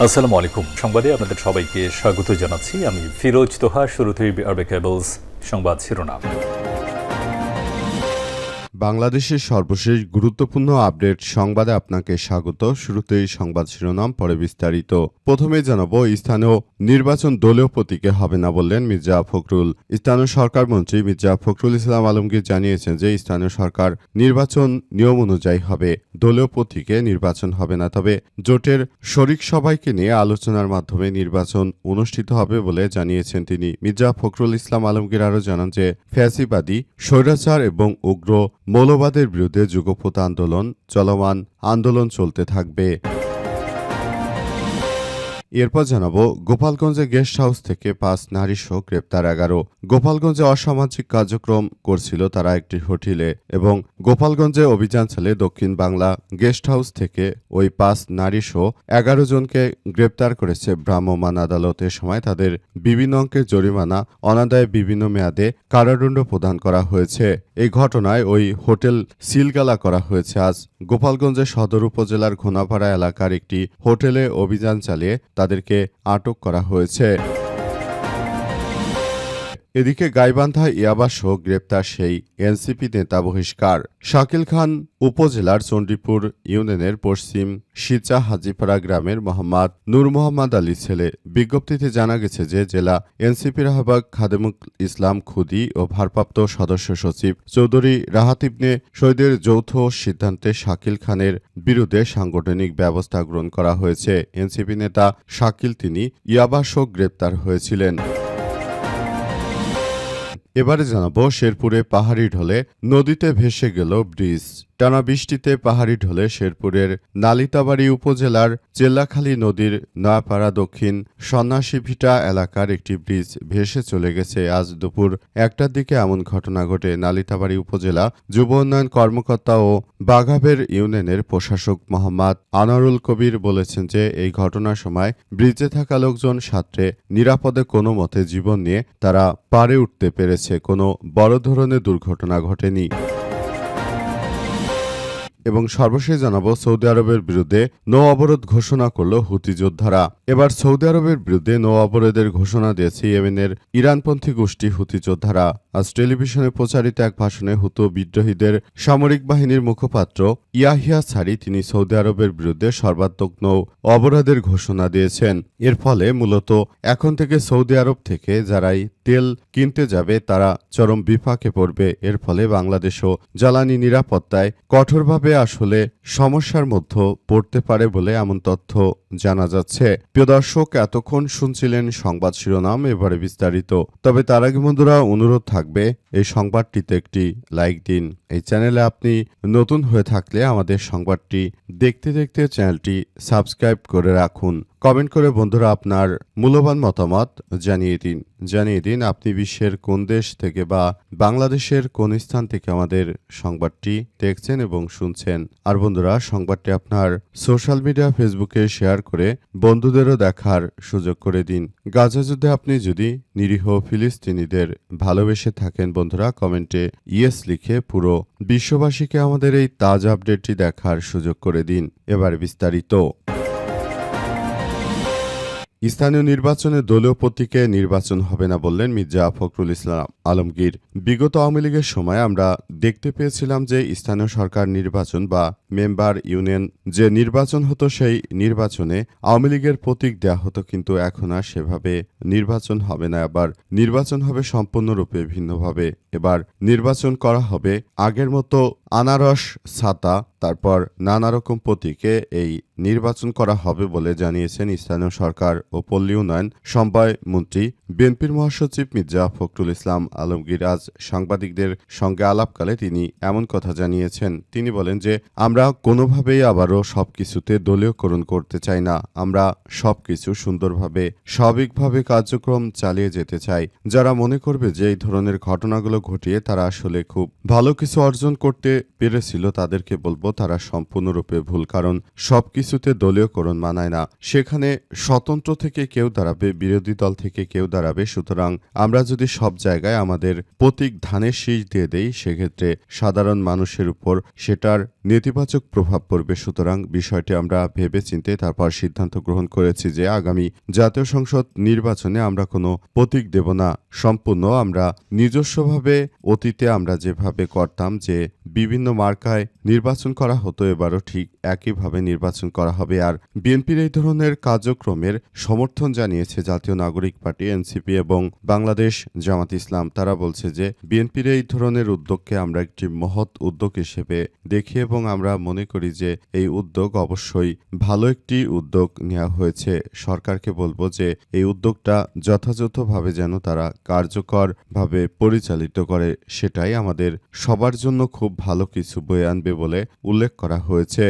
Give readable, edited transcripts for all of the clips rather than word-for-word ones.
আসসালামু আলাইকুম। সংবাদে আপনাদের সবাইকে স্বাগত জানাচ্ছি। আমি ফিরোজ তোহা। শুরুতেই আরবে কেবলস সংবাদ শিরোনাম। বাংলাদেশের সর্বশেষ গুরুত্বপূর্ণ আপডেট সংবাদে আপনাকে স্বাগত। শুরুতেই সংবাদ শিরোনাম, পরে বিস্তারিত। প্রথমে জানাবো, স্থানীয় নির্বাচন দলীয় প্রতীকে হবে না বললেন মির্জা ফখরুল। স্থানীয় সরকার মন্ত্রী মির্জা ফখরুল ইসলাম আলমগীর জানিয়েছেন যে স্থানীয় সরকার নির্বাচন নিয়ম অনুযায়ী হবে, দলীয় প্রতীকে নির্বাচন হবে না। তবে জোটের শরিক সবাইকে নিয়ে আলোচনার মাধ্যমে নির্বাচন অনুষ্ঠিত হবে বলে জানিয়েছেন তিনি। মির্জা ফখরুল ইসলাম আলমগীর আরও জানান যে ফ্যাসিবাদী, স্বৈরাচার এবং উগ্র মৌলবাদের বিরুদ্ধে যুগপৎ আন্দোলন চলমান, আন্দোলন চলতে থাকবে। এরপর জানাবো, গোপালগঞ্জে গেস্ট হাউস থেকে 5 নারীসহ গ্রেপ্তার 11। গোপালগঞ্জে অসামাজিক কার্যক্রম করছিল তারা একটি হোটেলে এবং গোপালগঞ্জে অভিযান চালিয়ে দক্ষিণ বাংলা গেস্ট হাউস থেকে ওই 5 নারীসহ 11 জনকে গ্রেপ্তার করেছে ভ্রাম্যমাণ আদালত। এ সময় তাদের বিভিন্ন অঙ্কের জরিমানা, অনাদায়ে বিভিন্ন মেয়াদে কারাদণ্ড প্রদান করা হয়েছে। এই ঘটনায় ওই হোটেল সিলগালা করা হয়েছে। আজ গোপালগঞ্জের সদর উপজেলার ঘোনাপাড়া এলাকার একটি হোটেলে অভিযান চালিয়ে তাদেরকে আটক করা হয়েছে। এদিকে গাইবান্ধা ইয়াবাসহ গ্রেপ্তার সেই এনসিপি নেতা বহিষ্কার। শাকিল খান উপজেলার চণ্ডীপুর ইউনিয়নের পশ্চিম সিচা হাজিপাড়া গ্রামের মোহাম্মদ নূর মোহাম্মদ আলীর ছেলে। বিজ্ঞপ্তিতে জানা গেছে যে জেলা এনসিপির আহ্বায়ক খাদেমুল ইসলাম খুদি ও ভারপ্রাপ্ত সদস্য সচিব চৌধুরী রাহাত ইবনে শহীদের যৌথ সিদ্ধান্তে শাকিল খানের বিরুদ্ধে সাংগঠনিক ব্যবস্থা গ্রহণ করা হয়েছে। এনসিপি নেতা শাকিল তিনি ইয়াবাসহ গ্রেপ্তার হয়েছিলেন। এবারে জানাবো, শেরপুরে পাহাড়ি ঢলে নদীতে ভেসে গেল ব্রিজ। টানা বৃষ্টিতে পাহাড়ি ঢলে শেরপুরের নালিতাবাড়ী উপজেলার চেল্লাখালী নদীর নয়াপাড়া দক্ষিণ সন্ন্যাসীভিটা এলাকার একটি ব্রিজ ভেসে চলে গেছে। আজ দুপুর 1টার দিকে এমন ঘটনা ঘটে। নালিতাবাড়ী উপজেলা যুব উন্নয়ন কর্মকর্তা ও বাঘাবের ইউনিয়নের প্রশাসক মোহাম্মদ আনোয়ারুল কবির বলেছেন যে এই ঘটনার সময় ব্রিজে থাকা লোকজন সাঁতরে নিরাপদে কোনো মতে জীবন নিয়ে তারা পারে উঠতে পেরেছে। কোনো বড় ধরনের দুর্ঘটনা ঘটেনি। এবং সর্বশেষ জানাবো, সৌদি আরবের বিরুদ্ধে নৌ অবরোধ ঘোষণা করল হুতি যোদ্ধারা। এবার সৌদি আরবের বিরুদ্ধে নৌ অবরোধের ঘোষণা দিয়েছে ইয়েমেনের ইরানপন্থী গোষ্ঠী হুতি যোদ্ধারা। আজ টেলিভিশনে প্রচারিত এক ভাষণে হুতু বিদ্রোহীদের সামরিক বাহিনীর মুখপাত্র ইয়াহিয়া সারি তিনি সৌদি আরবের বিরুদ্ধে সর্বাত্মক নৌ অবরোধের ঘোষণা দিয়েছেন। এর ফলে মূলত এখন থেকে সৌদি আরব থেকে যারাই তেল কিনতে যাবে তারা চরম বিপাকে পড়বে। এর ফলে বাংলাদেশও জ্বালানি নিরাপত্তায় কঠোরভাবে আসলে সমস্যার মধ্যে পড়তে পারে বলে এমন তথ্য জানা যাচ্ছে। প্রিয় দর্শক, এতক্ষণ শুনছিলেন সংবাদ শিরোনাম, এবারে বিস্তারিত। তবে তার আগে বন্ধুরা অনুরোধ থাকবে, এই সংবাদটিতে একটি লাইক দিন। এই চ্যানেলে আপনি নতুন হয়ে থাকলে আমাদের সংবাদটি দেখতে দেখতে চ্যানেলটি সাবস্ক্রাইব করে রাখুন। কমেন্ট করে বন্ধুরা আপনার মূল্যবান মতামত জানিয়ে দিন আপনি বিশ্বের কোন দেশ থেকে বা বাংলাদেশের কোন স্থান থেকে আমাদের সংবাদটি দেখছেন এবং শুনছেন। আর বন্ধুরা, সংবাদটি আপনার সোশ্যাল মিডিয়া ফেসবুকে শেয়ার করে বন্ধুদেরও দেখার সুযোগ করে দিন। গাজা যুদ্ধে আপনি যদি নিরীহ ফিলিস্তিনিদের ভালোবেসে থাকেন বন্ধুরা, কমেন্টে ইয়েস লিখে পুরো বিশ্ববাসীকে আমাদের এই তাজা আপডেটটি দেখার সুযোগ করে দিন। এবার বিস্তারিত। স্থানীয় নির্বাচনে দলীয় প্রতীকে নির্বাচন হবে না বললেন মির্জা ফখরুল ইসলাম আলমগীর। বিগত আওয়ামী লীগের সময় আমরা দেখতে পেয়েছিলাম যে স্থানীয় সরকার নির্বাচন বা মেম্বার ইউনিয়ন যে নির্বাচন হতো, সেই নির্বাচনে আওয়ামী লীগের প্রতীক দেওয়া হতো, কিন্তু এখন আর সেভাবে নির্বাচন হবে না। এবার নির্বাচন হবে সম্পূর্ণরূপে ভিন্নভাবে। এবার নির্বাচন করা হবে আগের মতো আনারস, ছাতা, তারপর নানা রকম প্রতীকে এই নির্বাচন করা হবে বলে জানিয়েছেন স্থানীয় সরকার ও পল্লী উন্নয়ন সমবায় মন্ত্রী বিএনপির মহাসচিব মির্জা ফখরুল ইসলাম আলমগীর। আজ সাংবাদিকদের সঙ্গে আলাপকালে তিনি এমন কথা জানিয়েছেন। তিনি বলেন যে আমরা কোনোভাবেই আবারও সবকিছুতে দলীয়করণ করতে চাই না। আমরা সবকিছু সুন্দরভাবে স্বাভাবিকভাবে কার্যক্রম চালিয়ে যেতে চাই। যারা মনে করবে যে এই ধরনের ঘটনাগুলো ঘটিয়ে তারা আসলে খুব ভালো কিছু অর্জন করতে পেরেছিল, তাদেরকে বলবো তারা সম্পূর্ণরূপে ভুল। কারণ সবকিছুতে দলীয়করণ মানায় না। সেখানে স্বতন্ত্র থেকে কেউ দাঁড়াবে, বিরোধী দল থেকে কেউ দাঁড়াবে। সুতরাং আমরা যদি সব জায়গায় আমাদের প্রতীক ধানের শীষ দিয়ে দেই, সেক্ষেত্রে সাধারণ মানুষের উপর সেটার নেতিবাচক নেতিবাচক প্রভাব পড়বে। সুতরাং বিষয়টি আমরা ভেবেচিন্তে তারপর সিদ্ধান্ত গ্রহণ করেছি যে আগামী জাতীয় সংসদ নির্বাচনে আমরা কোনো প্রতীক দেব না। সম্পূর্ণ আমরা নিজস্বভাবে অতীতে আমরা যেভাবে করতাম যে বিভিন্ন মার্কায় নির্বাচন করা হতো, এবারও ঠিক একইভাবে নির্বাচন করা হবে। আর বিএনপির এই ধরনের কার্যক্রমের সমর্থন জানিয়েছে জাতীয় নাগরিক পার্টি এনসিপি এবং বাংলাদেশ জামাত ইসলাম। তারা বলছে যে বিএনপির এই ধরনের উদ্যোগকে আমরা একটি মহৎ উদ্যোগ হিসেবে দেখি এবং আমরা মনে করি যে এই উদ্যোগ অবশ্যই ভালো একটি উদ্যোগ নেওয়া হয়েছে। সরকারকে বলবো যে এই উদ্যোগটা যথাযথভাবে যেন তারা কার্যকরভাবে পরিচালিত করে, সেটাই আমাদের সবার জন্য খুব ভালো কিছু বয়ে আনবে বলে উল্লেখ করা হয়েছে।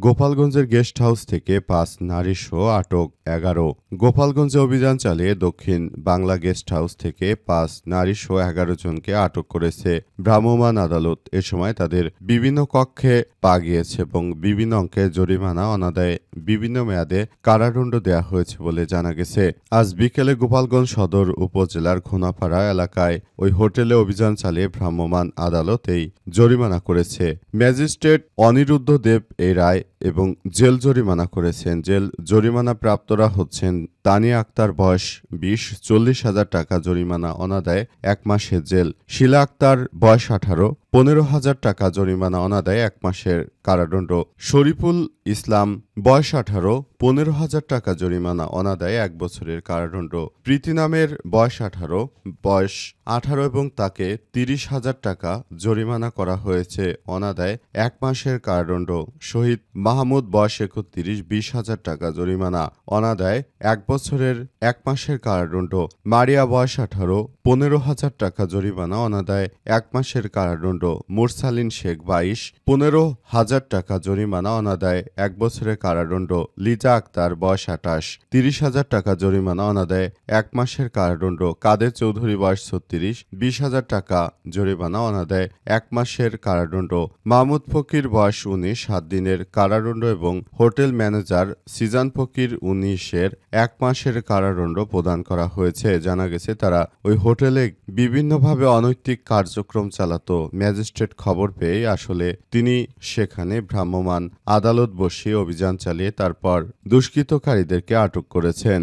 গোপালগঞ্জের গেস্ট হাউস থেকে 5 নারীসহ আটক 11। গোপালগঞ্জে অভিযান চালিয়ে দক্ষিণ বাংলা গেস্ট হাউস থেকে 5 নারীসহ 11 জনকে আটক করেছে ভ্রাম্যমাণ আদালত। এ সময় তাদের বিভিন্ন কক্ষে পাওয়া গিয়েছে এবং বিভিন্ন অঙ্কের জরিমানা অনাদায়ে বিভিন্ন মেয়াদে কারাদণ্ড দেওয়া হয়েছে বলে জানা গেছে। আজ বিকেলে গোপালগঞ্জ সদর উপজেলার ঘোনাপাড়া এলাকায় ওই হোটেলে অভিযান চালিয়ে ভ্রাম্যমাণ আদালত এই জরিমানা করেছে। ম্যাজিস্ট্রেট অনিরুদ্ধ দেব এই রায় এবং জেল জরিমানা করেছেন। জেল জরিমানা প্রাপ্তরা হচ্ছেন তানিয়া আক্তার, বয়স 20, 40,000 টাকা জরিমানা অনাদায়ে 1 মাসের জেল। শিলা আক্তার, বয়স 18, 15,000 টাকা জরিমানা অনাদায়ে 1 মাসের কারাদণ্ড। শরীফুল ইসলাম, বয়স 18, 15,000 টাকা জরিমানা অনাদায়ে 1 বছরের কারাদণ্ড। প্রীতি নামের, বয়স 18, বয়স 18 এবং তাকে 30,000 টাকা জরিমানা করা হয়েছে অনাদায়ে 1 মাসের কারাদণ্ড। শহীদ মাহমুদ, বয়স 31, 20,000 টাকা জরিমানা অনাদায়ে 1 বছরের 1 মাসের কারাদণ্ড। মারিয়া, বয়স 18, 15,000 টাকা জরিমানা অনাদায়ে 1 মাসের কারাদণ্ড। মুরসালিন শেখ, 22, 15,000 টাকা জরিমানা অনাদায়ে 1 বছরের কারাদণ্ড। লিজা আক্তার, বয়স 28, 30,000 টাকা জরিমানা অনাদায়ে 1 মাসের কারাদণ্ড। কাদের চৌধুরী, বয়স 36, 20,000 টাকা জরিমানা অনাদায়ে 1 মাসের কারাদণ্ড। মাহমুদ ফকির, বয়স 19, 7 দিনের কারাদণ্ড এবং হোটেল ম্যানেজার সিজান ফকির, 19-এর 1 মাসের কারাদণ্ড প্রদান করা হয়েছে। জানা গেছে তারা ওই হোটেলে বিভিন্নভাবে অনৈতিক কার্যক্রম চালাতো। ম্যাজিস্ট্রেট খবর পেয়ে আসলে তিনি সেখানে ভ্রাম্যমাণ আদালত বসিয়ে অভিযান চালিয়ে তারপর দুষ্কৃতকারীদেরকে আটক করেছেন।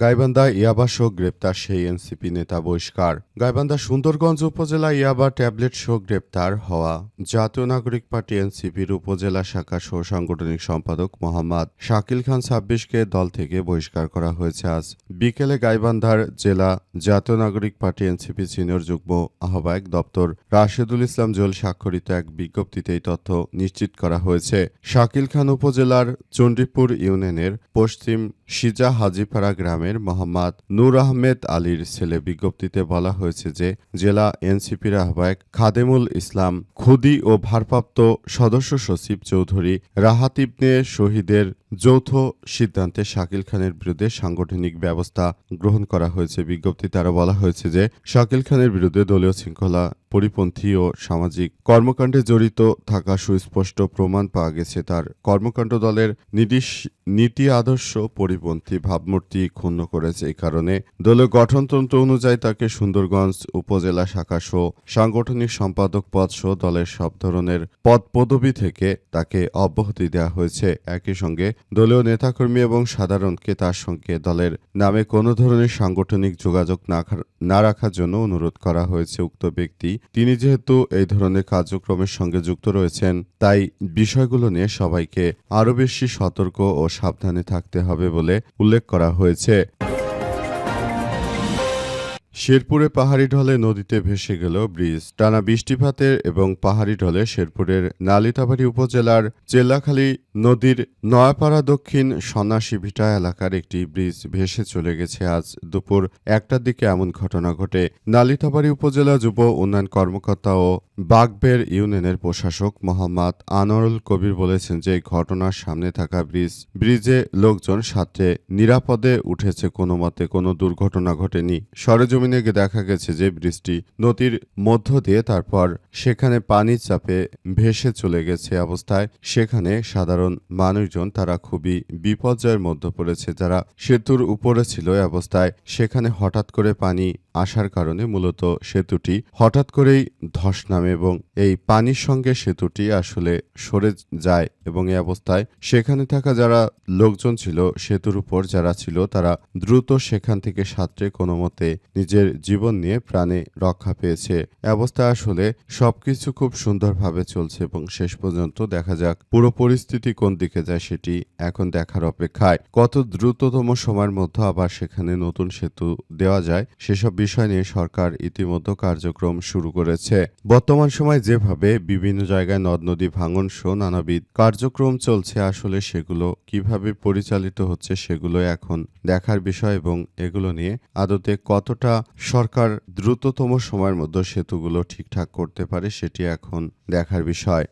গাইবান্ধা ইয়াবা সহ গ্রেপ্তার সেই এনসিপি নেতা বহিষ্কার। গাইবান্ধা সুন্দরগঞ্জ উপজেলা ইয়াবা ট্যাবলেট সহ গ্রেপ্তার হওয়া জাতীয় নাগরিক পার্টি এনসিপির উপজেলা শাখা সহ সাংগঠনিক সম্পাদক মোহাম্মদ শাকিল খান 26কে দল থেকে বহিষ্কার করা হয়েছে। আজ বিকেলে গাইবান্ধার জেলা জাতীয় নাগরিক পার্টি এনসিপি সিনিয়র যুগ্ম আহ্বায়ক দপ্তর রাশেদুল ইসলাম জোল স্বাক্ষরিত এক বিজ্ঞপ্তিতে এই তথ্য নিশ্চিত করা হয়েছে। শাকিল খান উপজেলার চণ্ডীপুর ইউনিয়নের পশ্চিম সিজা হাজিপাড়া গ্রামের মোহাম্মদ নূর আহমেদ আলীর ছেলে। বিজ্ঞপ্তিতে বলা হয়েছে যে জেলা এনসিপির আহ্বায়ক খাদেমুল ইসলাম খুদি ও ভারপ্রাপ্ত সদস্য সচিব চৌধুরী রাহাত ইবনে শহীদের যৌথ সিদ্ধান্তে শাকিল খানের বিরুদ্ধে সাংগঠনিক ব্যবস্থা গ্রহণ করা হয়েছে। বিজ্ঞপ্তিতে আরও বলা হয়েছে যে শাকিল খানের বিরুদ্ধে দলীয় শৃঙ্খলা পরিপন্থী ও সামাজিক কর্মকাণ্ডে জড়িত থাকা সুস্পষ্ট প্রমাণ পাওয়া গেছে। তার কর্মকাণ্ড দলের নীতি আদর্শ পরিপন্থী ভাবমূর্তি ক্ষুণ্ণ করেছে। এই কারণে দলীয় গঠনতন্ত্র অনুযায়ী তাকে সুন্দরগঞ্জ উপজেলা শাখা সহ সাংগঠনিক সম্পাদক পদ সহ দলের সব ধরনের পদ পদবি থেকে তাকে অব্যাহতি দেওয়া হয়েছে। একই সঙ্গে দলীয় নেতাকর্মী এবং সাধারণকে তার সঙ্গে দলের নামে কোনো ধরনের সাংগঠনিক যোগাযোগ না রাখার জন্য অনুরোধ করা হয়েছে। উক্ত ব্যক্তি তিনি যেহেতু এই ধরনের কার্যক্রমের সঙ্গে যুক্ত রয়েছেন, তাই বিষয়গুলো নিয়ে সবাইকে আরও বেশি সতর্ক ও সাবধানে থাকতে হবে বলে উল্লেখ করা হয়েছে। শেরপুরে পাহাড়ি ঢলে নদীতে ভেসে গেল ব্রিজ। টানা বৃষ্টিপাতের এবং পাহাড়ি ঢলে শেরপুরের নালিতাবাড়ী উপজেলার চেল্লাখালী নদীর নয়াপাড়া দক্ষিণ সন্ন্যাসী ভিটা এলাকার একটি ব্রিজ ভেসে চলে গেছে। আজ দুপুর 1টার দিকে এমন ঘটনা ঘটে। নালিতাবাড়ী উপজেলা যুব উন্নয়ন কর্মকর্তা ও বাগবের ইউনিয়নের প্রশাসক মোহাম্মদ আনোয়ারুল কবির বলেছেন যে ঘটনার সামনে থাকা ব্রিজে লোকজন সাথে নিরাপদে উঠেছে, কোনো মতে কোনো দুর্ঘটনা ঘটেনি। সরেজমিনে দেখা গেছে যে ব্রিজটি নদীর মধ্য দিয়ে তারপর সেখানে পানির চাপে ভেসে চলে গেছে অবস্থায় সেখানে সাধারণ মানুষজন তারা খুবই বিপর্যয়ের মধ্যে পড়েছে। যারা সেতুর উপরে ছিল অবস্থায় সেখানে হঠাৎ করে পানি আসার কারণে মূলত সেতুটি হঠাৎ করেই ধস নামে এবং এই পানির সঙ্গে সেতুটি আসলে সরে যায় এবং এই অবস্থায় সেখানে থাকা যারা লোকজন ছিল, সেতুর উপর যারা ছিল, তারা দ্রুত সেখান থেকে সাঁতরে কোনো মতে নিজের জীবন নিয়ে প্রাণে রক্ষা পেয়েছে। এ অবস্থায় আসলে সবকিছু খুব সুন্দরভাবে চলছে এবং শেষ পর্যন্ত দেখা যাক পুরো পরিস্থিতি কোন দিকে যায়, সেটি এখন দেখার অপেক্ষায়। কত দ্রুততম সময়ের মধ্যে আবার সেখানে নতুন সেতু দেওয়া যায় সেসব বিষয় নিয়ে সরকার ইতিমধ্যে কার্যক্রম শুরু করেছে। বর্তমান সময় যেভাবে বিভিন্ন জায়গায় নদ নদী ভাঙন সহ নানাবিধ কার্যক্রম চলছে, আসলে সেগুলো কিভাবে পরিচালিত হচ্ছে সেগুলো এখন দেখার বিষয় এবং এগুলো নিয়ে আদতে কতটা সরকার দ্রুততম সময়ের মধ্যে সেতুগুলো ঠিকঠাক করতে পারে সেটি এখন দেখার বিষয়।